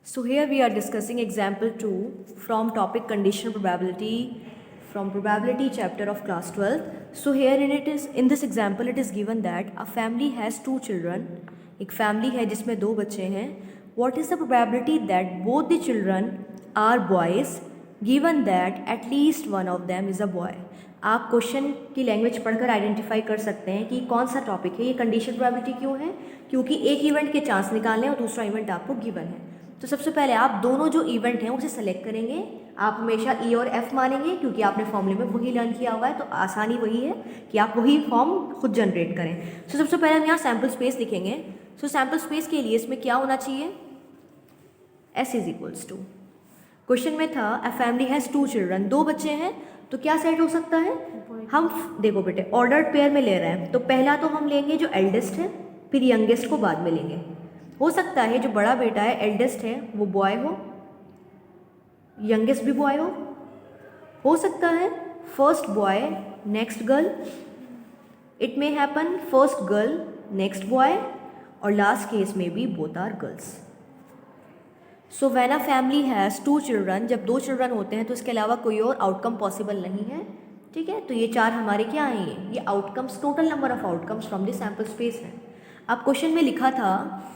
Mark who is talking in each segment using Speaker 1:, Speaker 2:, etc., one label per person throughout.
Speaker 1: So here we are discussing example 2 from topic conditional probability from probability chapter of class 12. So here in this example it is given that a family has two children. एक family है जिसमें दो बच्चे हैं. What is the probability that both the children are boys given that at least one of them is a boy? आप question की language पढ़कर identify कर सकते हैं कि कौन सा टॉपिक है. ये कंडीशन प्रोबेबिलिटी क्यों है? क्योंकि एक इवेंट के चांस निकालने और दूसरा इवेंट आपको गिवन है. तो सबसे पहले आप दोनों जो इवेंट हैं उसे सेलेक्ट करेंगे. आप हमेशा ई और एफ मानेंगे क्योंकि आपने फॉर्मूले में वही लर्न किया हुआ है, तो आसानी वही है कि आप वही फॉर्म खुद जनरेट करें. तो सबसे पहले हम यहाँ सैम्पल स्पेस लिखेंगे. सो सैम्पल स्पेस के लिए इसमें क्या होना चाहिए? S is equals to, question में था a family has two children, दो बच्चे हैं, तो क्या सेट हो सकता है? हम देखो बेटे ऑर्डर्ड पेयर में ले रहे हैं, तो पहला तो हम लेंगे जो एल्डेस्ट है, फिर यंगेस्ट को बाद में लेंगे. हो सकता है जो बड़ा बेटा है एल्डेस्ट है वो बॉय हो, यंगेस्ट भी बॉय हो सकता है first boy next girl, it may happen first girl next boy, और लास्ट केस में भी both are girls. So when a family has two children, जब दो चिल्ड्रन होते हैं तो इसके अलावा कोई और आउटकम पॉसिबल नहीं है. ठीक है, तो ये चार हमारे क्या हैं? ये outcomes, total number of outcomes from the sample space है. अब क्वेश्चन में लिखा था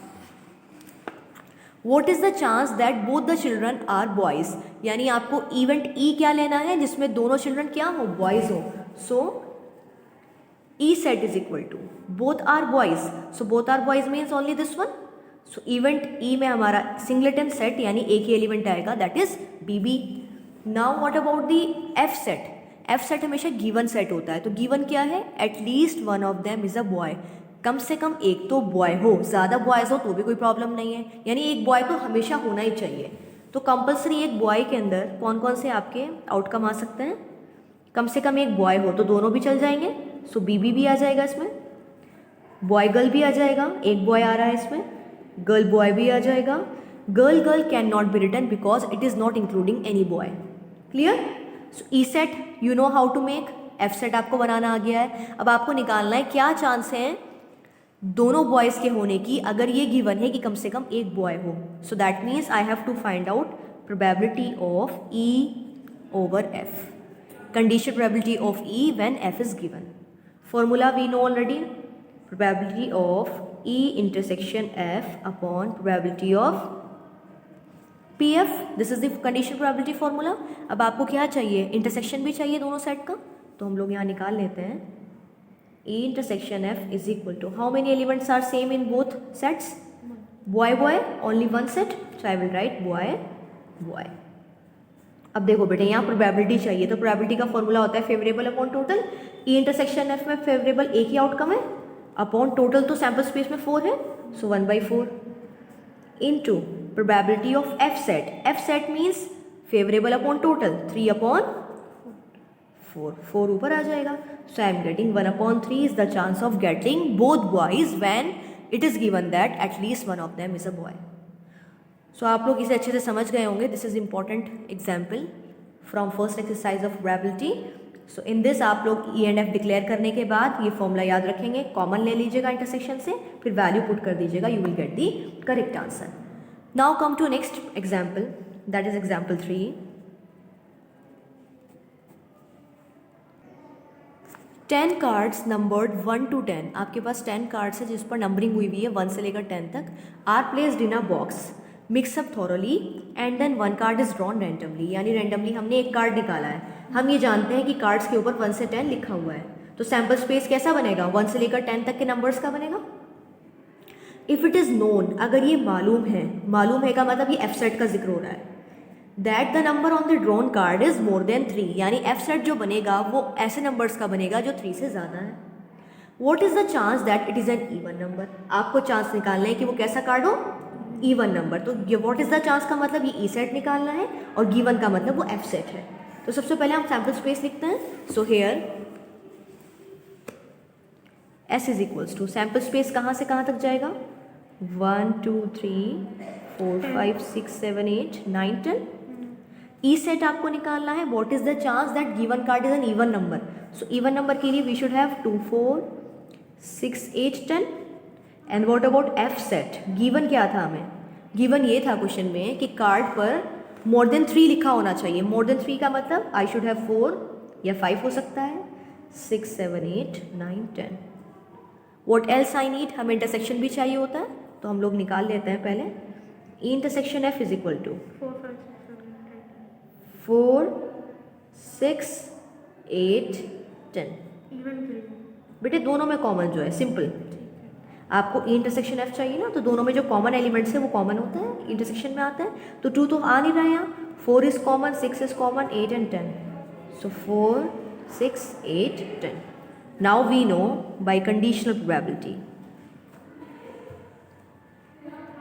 Speaker 1: what is the chance that both the children are boys, यानी आपको इवेंट ई क्या लेना है जिसमें दोनों चिल्ड्रन क्या हो? बॉयज़ हो. So E set is equal to both are boys. So both are boys means only this one. So event E में हमारा सिंगलेटन सेट यानी एक ही एलिमेंट आएगा, that is B B. Now what about the F set? F set हमेशा given set होता है, तो गिवन क्या है? At least one of them is a boy, कम से कम एक तो बॉय हो. ज़्यादा बॉयज़ हो तो भी कोई प्रॉब्लम नहीं है, यानी एक बॉय तो हमेशा होना ही चाहिए. तो कंपल्सरी एक बॉय के अंदर कौन कौन से आपके आउटकम आ सकते हैं? कम से कम एक बॉय हो तो दोनों भी चल जाएंगे, सो बीबी भी आ जाएगा इसमें, बॉय गर्ल भी आ जाएगा, एक बॉय आ रहा है इसमें, गर्ल बॉय भी आ जाएगा. Girl girl can not be written because it is not including any boy. Clear? So E set you know how to make, F set आपको बनाना आ गया है. अब आपको निकालना है क्या चांस है दोनों बॉयज़ के होने की, अगर ये गिवन है कि कम से कम एक बॉय हो. So that means I have to find out probability of E over F, condition probability of E when F is given. Formula we know already, probability of E intersection F upon probability of PF. This is the conditional probability formula. अब आपको क्या चाहिए? Intersection भी चाहिए दोनों set का, तो हम लोग यहाँ निकाल लेते हैं. E intersection F is equal to how many elements are same in both sets? Boy boy, only one set, so I will write boy boy. अब देखो बेटे यहाँ प्रोबेबिलिटी चाहिए, तो प्रोबेबिलिटी का फॉर्मूला होता है favourable upon total. E intersection F में फेवरेबल एक ही आउटकम है, अपॉन टोटल तो सैम्पल स्पेस में 4 है, so 1/4 into probability of F set. F set means favourable upon total 3/4, 4 ऊपर आ जाएगा. So I am getting 1/3 is the chance of getting both boys when it is given that at least one of them is a boy. So आप लोग इसे अच्छे से समझ गए होंगे. This is important example from first exercise of probability. So in this आप लोग ई एंड एफ डिक्लेयर करने के बाद ये फॉर्मूला याद रखेंगे, कॉमन ले लीजिएगा इंटरसेक्शन से, फिर वैल्यू पुट कर दीजिएगा, you will get the correct answer. Now come to next example, that is example 3. 10 cards numbered 1 to 10, आपके पास 10 कार्ड्स है जिस पर नंबरिंग हुई हुई है 1 से लेकर 10 तक. Are placed in a box mix up thoroughly and then 1 card is drawn randomly, यानी रैंडमली हमने एक कार्ड निकाला है. हम ये जानते हैं कि कार्ड्स के ऊपर 1 से 10 लिखा हुआ है, तो सैम्पल स्पेस कैसा बनेगा? 1 से लेकर 10 तक के नंबर्स का बनेगा. इफ़ इट इज़ नोन, अगर ये मालूम है का मतलब ये एफ सेट का जिक्र हो रहा है, that the number on the drawn card is more than 3, यानी एफ सेट जो बनेगा वो ऐसे नंबर्स का बनेगा जो 3 से ज़्यादा है. What is the chance that it is an even number? आपको चांस निकालना है कि वो कैसा कार्ड हो? Even number. तो ये व्हाट इज़ द चांस का मतलब ये ई सेट निकालना है, और गिवन का मतलब वो एफ सेट है. तो सबसे पहले हम सैम्पल स्पेस लिखते हैं. So here S is equals to, sample space कहाँ से कहाँ तक जाएगा? 1 2 3 4 5 6 7 8 9 10. ई सेट आपको निकालना है. What is the chance that given card is an even number? So even number के लिए we should have 2 4 6 8 10. And what about F set? Given क्या था हमें? गिवन ये था क्वेश्चन में कि कार्ड पर मोर देन 3 लिखा होना चाहिए। मोर देन 3 का मतलब आई शुड हैव 4 या 5 हो सकता है, 6 7 8 9 10। व्हाट एल्स आई नीड, हमें इंटरसेक्शन भी चाहिए होता है, तो हम लोग निकाल लेते हैं पहले। E intersection F is equal to 4 6 8 10। बेटे दोनों में कॉमन जो है, सिंपल, आपको ई इंटरसेक्शन एफ चाहिए ना, तो दोनों में जो कॉमन एलिमेंट्स है वो कॉमन होता है, इंटरसेक्शन में आता है। तो 2 तो आ नहीं रहा है यहाँ, 4 is common, 6 is common, 8 and 10। So 4 6 8 10। Now we know by conditional probability,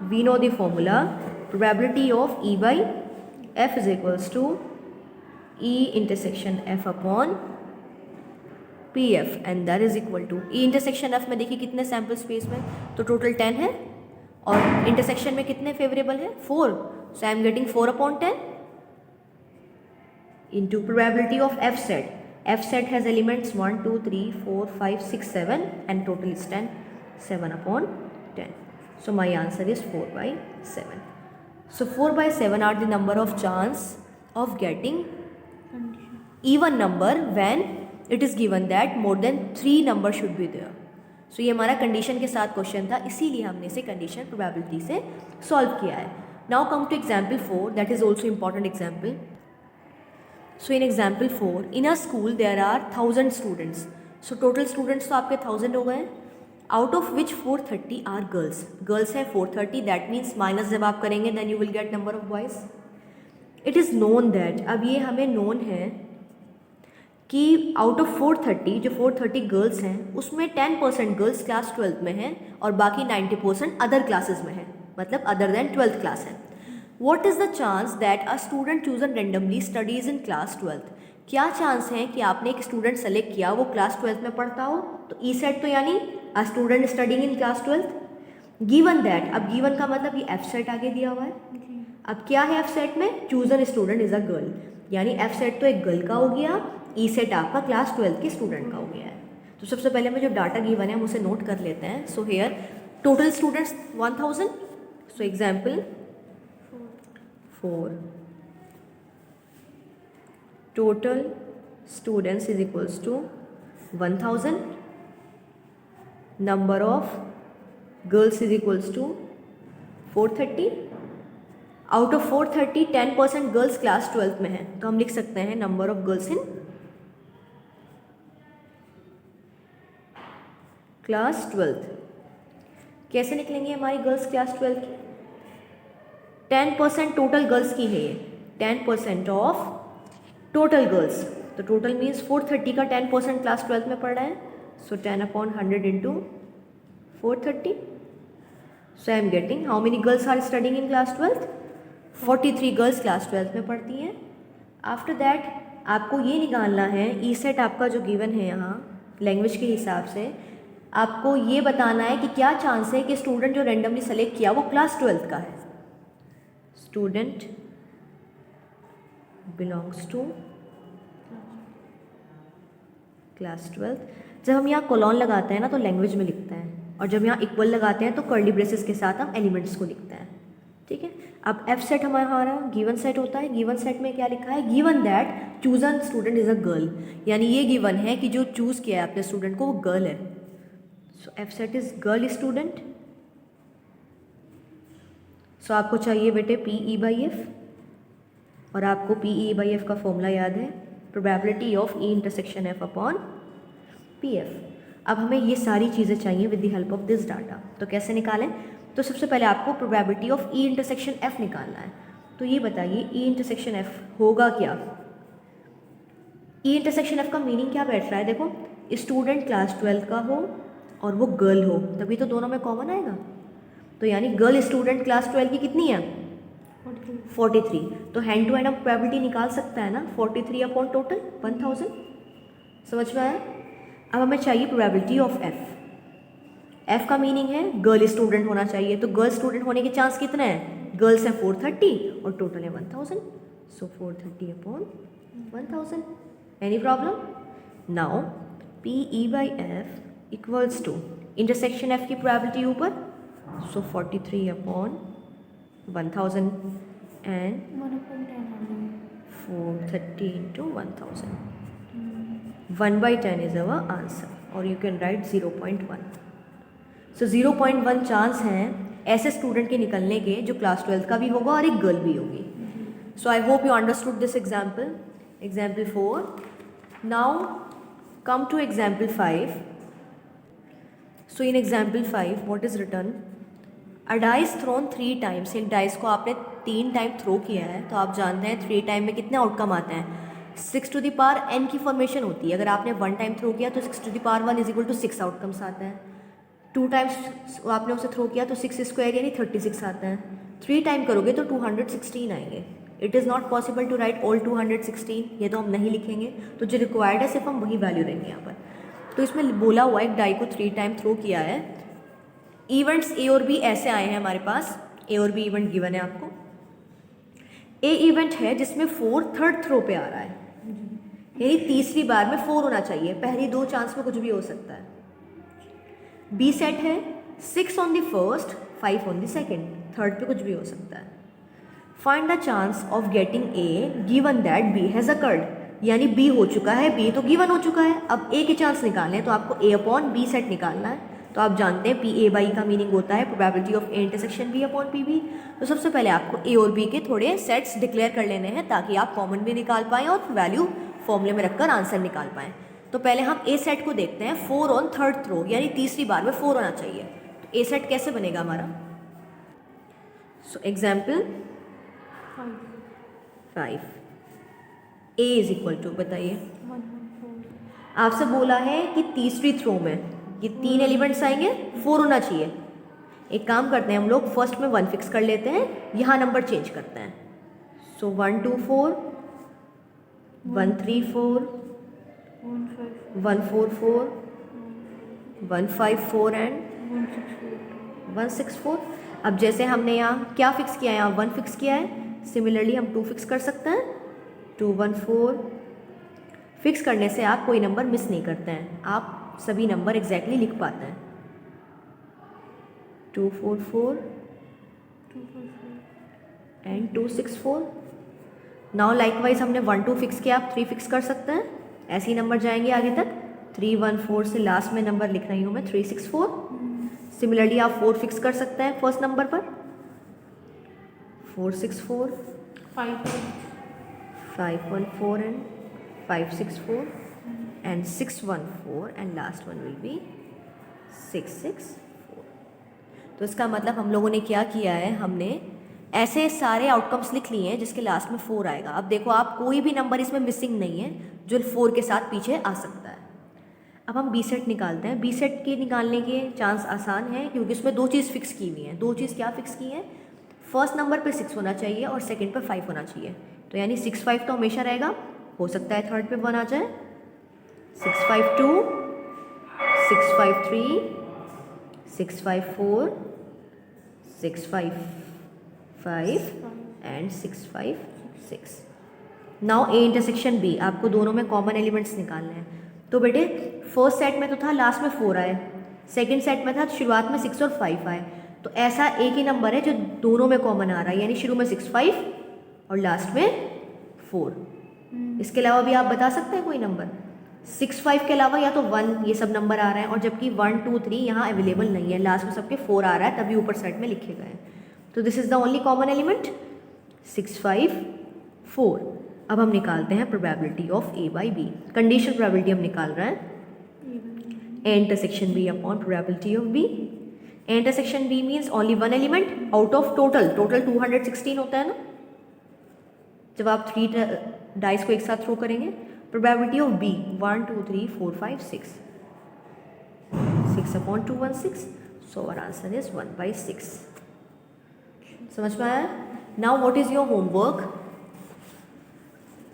Speaker 1: we know the formula probability of E by F is equals to E intersection F upon PF and that is equal to E intersection F में देखिए कितने sample space में, तो total 10 है और intersection में कितने favourable है 4, सो I am getting 4 upon 10 into probability of F set. F set has elements 1 2 3 4 5 6 7 and total is 10, 7 upon 10. So my answer is 4 by 7. So 4 by 7 are the number of chance of getting even number when it is given that more than 3 number should be there. So ये हमारा condition के साथ question था, इसीलिए हमने इसे condition probability से solve किया है। Now come to example 4, that is also important example. So in example 4, in a school there are 1000 students. So total students तो आपके 1000 हो गए, out of which 430 are girls. Girls है 430, that means माइनस जब आप करेंगे then you will get number of boys. It is known that, अब ये हमें known है कि out of 430, जो 430 गर्ल्स हैं उसमें 10% गर्ल्स क्लास 12 में हैं और बाकी 90% अदर क्लासेस में हैं, मतलब अदर देन 12th क्लास है। What is the chance that a student chosen randomly studies in class 12th? क्या चांस है कि आपने एक स्टूडेंट सेलेक्ट किया वो क्लास 12th में पढ़ता हो, तो ई सेट तो यानी a student studying in class 12th. Given that, अब given का मतलब ये F सेट आगे दिया हुआ है। अब क्या है F सेट में, chosen student is a girl, यानी F सेट तो एक गर्ल का हो गया, ई सेट आपका क्लास 12th के स्टूडेंट का हो गया है। तो सबसे पहले में जो डाटा गिवन है हम उसे नोट कर लेते हैं। So hair total students 1000, so example 4 total students is equals to 1000, number of girls is equals to 430, out of 430 10% girls class 12th में है, तो हम लिख सकते हैं number of girls in class 12th। कैसे निकलेंगे हमारी गर्ल्स क्लास 12th की, 10% टोटल गर्ल्स की है ये, 10% ऑफ टोटल गर्ल्स, तो टोटल मीन्स 430 का 10% क्लास 12th में पढ़ रहा है, so 10 upon 100 into 430। So I am getting how many girls are studying in class 12th, 43 गर्ल्स क्लास 12th में पढ़ती हैं। आफ्टर दैट आपको ये निकालना है, ई सेट आपका जो गिवन है यहाँ लैंग्वेज के हिसाब से, आपको ये बताना है कि क्या चांस है कि स्टूडेंट जो रैंडमली सेलेक्ट किया वो क्लास 12th का है। Student belongs to class 12th। जब हम यहाँ कोलॉन लगाते हैं ना तो लैंग्वेज में लिखते हैं, और जब यहाँ इक्वल लगाते हैं तो कर्ली ब्रेसेस के साथ हम एलिमेंट्स को लिखते हैं, ठीक है। अब एफ सेट हमारा गिवन सेट होता है, गिवन सेट में क्या लिखा है, given that chosen student is a girl, यानी ये गिवन है कि जो चूज़ किया है अपने स्टूडेंट को वो गर्ल है। So F set is girl student. So आपको चाहिए बेटे पी ई बाई एफ, और आपको पी ई बाई एफ का फॉर्मूला याद है, probability of E intersection F upon P F. अब हमें ये सारी चीज़ें चाहिए with the help of this data, तो कैसे निकालें, तो सबसे पहले आपको probability of E intersection F निकालना है। तो ये बताइए ई इंटरसेक्शन एफ होगा क्या, ई इंटरसेक्शन एफ का मीनिंग क्या बैठ रहा है, देखो स्टूडेंट क्लास 12 का हो और वो गर्ल हो, तभी तो दोनों में कॉमन आएगा, तो यानी गर्ल स्टूडेंट क्लास 12 की कितनी है 43, तो हैंड टू हैंड हम प्रोबेबिलिटी निकाल सकता है ना, 43 अपॉन टोटल 1000। समझ में आया। अब हमें चाहिए प्रोबेबिलिटी ऑफ एफ। एफ का मीनिंग है गर्ल स्टूडेंट होना चाहिए, तो गर्ल स्टूडेंट होने के चांस कितने हैं, गर्ल्स हैं 430 और टोटल है 1000, so 430 upon 1000। Any problem. Now P E by F equals to intersection F की प्रोबेबिलिटी ऊपर, so 43 upon 1000 and 430 into 1000. 1/10 is our answer, or you can write 0.1. So 0.1 chance हैं ऐसे स्टूडेंट के निकलने के जो क्लास 12th का भी होगा और एक गर्ल भी होगी. So I hope you understood this example. Example 4. Now come to example 5. So in example 5, what is written? A dice thrown 3 times. एक डाइस को आपने 3 टाइम थ्रो किया है, तो आप जानते हैं 3 टाइम में कितने आउटकम आते हैं. 6 to the power n की फॉर्मेशन होती है. अगर आपने 1 टाइम थ्रो किया तो 6 to the power 1 is equal to 6 outcomes आते हैं. 2 टाइम्स आपने उसे थ्रो किया तो 6 स्क्वायर यानी 36 आते हैं. 3 टाइम करोगे तो 216 आएंगे. It is not possible to write all 216, ये तो हम नहीं लिखेंगे. तो जो रिक्वायर्ड है सिर्फ हम वही वैल्यू देंगे यहाँ पर. तो इसमें बोला हुआ एक डाई को 3 टाइम थ्रो किया है. इवेंट्स ए और बी ऐसे आए हैं हमारे पास. ए और बी इवेंट गिवन है आपको. ए इवेंट है जिसमें 4 थर्ड थ्रो पे आ रहा है, यानी तीसरी बार में 4 होना चाहिए. पहली 2 चांस में कुछ भी हो सकता है. बी सेट है 6 on the first, 5 on the second. Third पे कुछ भी हो सकता है. Find the chance of getting A given that B has occurred, यानी बी हो चुका है, बी तो गिवन हो चुका है. अब ए के चांस निकालने हैं तो आपको ए अपॉन बी सेट निकालना है. तो आप जानते हैं पी ए बाई का मीनिंग होता है probability of A intersection B upon P B. तो सबसे पहले आपको ए और बी के थोड़े सेट्स डिक्लेयर कर लेने हैं ताकि आप कॉमन भी निकाल पाएँ और वैल्यू फॉर्मूले में रखकर आंसर निकाल पाएँ. तो पहले हम ए सेट को देखते हैं. 4 ऑन थर्ड थ्रो, यानी तीसरी बार में 4 होना चाहिए. तो ए सेट कैसे बनेगा हमारा? So example 5. A is equal to, बताइए. आपसे बोला है कि तीसरी थ्रो में ये 3 एलिमेंट्स आएंगे, 4 होना चाहिए. एक काम करते हैं हम लोग, फर्स्ट में 1 फिक्स कर लेते हैं, यहाँ नंबर चेंज करते हैं. सो 1 2 4, 1 3 4, 1 4 4, 1 5 4 एंड 1 6 4. अब जैसे हमने यहाँ क्या फिक्स किया है, यहाँ 1 फिक्स किया है. सिमिलरली हम 2 फिक्स कर सकते हैं. 2 1 4 फिक्स करने से आप कोई नंबर मिस नहीं करते हैं, आप सभी नंबर एग्जैक्टली लिख पाते हैं. 2 4 4 एंड 2 6 4. नाउ लाइकवाइज हमने 1 2 फिक्स किया, आप 3 फिक्स कर सकते हैं. ऐसे ही नंबर जाएंगे आगे तक. 3 1 4 से लास्ट में नंबर लिख रही हूँ मैं 3 6 4. सिमिलरली आप 4 फिक्स कर सकते हैं फर्स्ट नंबर पर. 4 6 4, 5 1 4 and 5 6 4 and 6 1 4 and last one will be 6 6 4. तो इसका मतलब हम लोगों ने क्या किया है, हमने ऐसे सारे आउटकम्स लिख लिए हैं जिसके लास्ट में 4 आएगा. अब देखो आप कोई भी नंबर इसमें मिसिंग नहीं है जो 4 के साथ पीछे आ सकता है. अब हम बी सेट निकालते हैं. बी सेट के निकालने के चांस आसान है क्योंकि उसमें 2 चीज़ फिक्स की हुई हैं. 2 चीज़ क्या फिक्स की हैं? फर्स्ट नंबर पे 6 होना चाहिए और सेकंड पे 5 होना चाहिए. तो यानी 6 5 तो हमेशा रहेगा. हो सकता है थर्ड पे 1 आ जाए. 6 5 2, 6 5 3, 6 5 4, 6 5 5 and 6 5 6. Now A intersection B, आपको दोनों में कॉमन एलिमेंट्स निकालने हैं. तो बेटे फर्स्ट सेट में तो था लास्ट में 4 आए, सेकंड सेट में था शुरुआत में 6 और 5 आए. तो ऐसा एक ही नंबर है जो दोनों में कॉमन आ रहा है, यानी शुरू में 6 5 और लास्ट में 4. इसके अलावा भी आप बता सकते हैं कोई नंबर. 6 5 के अलावा या तो 1 ये सब नंबर आ रहे हैं, और जबकि 1 2 3 यहाँ अवेलेबल नहीं है, लास्ट में सबके 4 आ रहा है, तभी ऊपर सेट में लिखे गए हैं. तो this is the only common element 6 5 4. अब हम निकालते हैं probability of A by B. Condition probability हम निकाल रहे हैं A intersection B upon probability of B. A intersection B means only 1 element out of total 216 होता है ना जब आप 3 डाइस को एक साथ थ्रो करेंगे. Probability of B 1 2 3 4 5 6 upon 216. So our answer is 1/6. समझ में आया? Now what is your homework?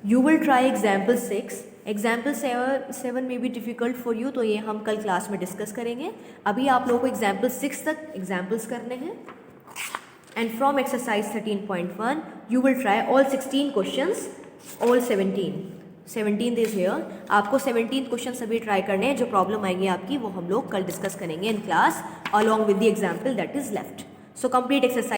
Speaker 1: You will try example 6. Example 7 में भी डिफ़िकल्ट फॉर यू, तो ये हम कल क्लास में डिस्कस करेंगे. अभी आप लोगों को एग्जाम्पल 6 तक एग्जाम्पल्स करने हैं. And from exercise 13.1 you will try all 16 questions, all 17 is here. आपको 17 क्वेश्चन सभी ट्राई करने हैं. जो प्रॉब्लम आएगी आपकी वो हम लोग कल डिस्कस करेंगे in class along with the example that is left. So complete exercise.